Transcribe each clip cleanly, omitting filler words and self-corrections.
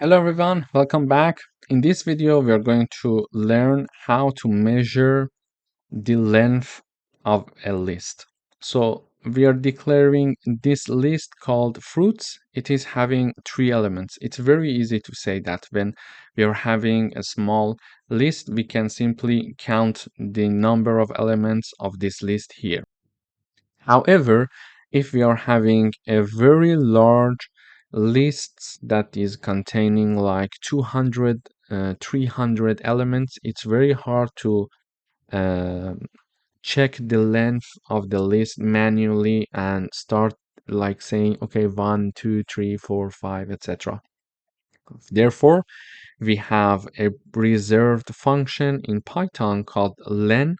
Hello everyone, welcome back. In this video, we are going to learn how to measure the length of a list. So we are declaring this list called fruits. It is having three elements. It's very easy to say that when we are having a small list, we can simply count the number of elements of this list here. However, if we are having a very large list that is containing like 200, 300 elements, it's very hard to uh, check the length of the list manually and start like saying, okay, 1, 2, 3, 4, 5, etc. Therefore, we have a reserved function in Python called len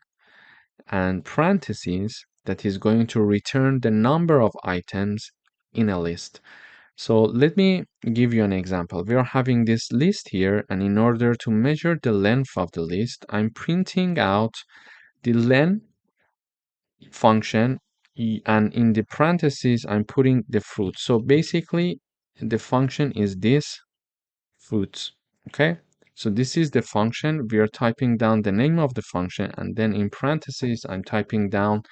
and parentheses that is going to return the number of items in a list. So let me give you an example. We are having this list here, and in order to measure the length of the list, I'm printing out the len function, and in the parentheses, I'm putting the fruit. So basically, the function is this fruits. Okay, so this is the function. We are typing down the name of the function, and then in parentheses, I'm typing down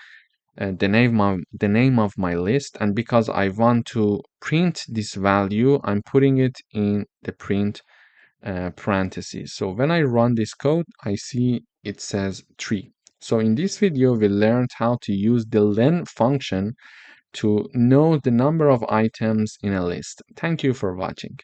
the name of my list. And because I want to print this value, I'm putting it in the print parentheses. So when I run this code, I see it says 3. So in this video, we learned how to use the len function to know the number of items in a list. Thank you for watching.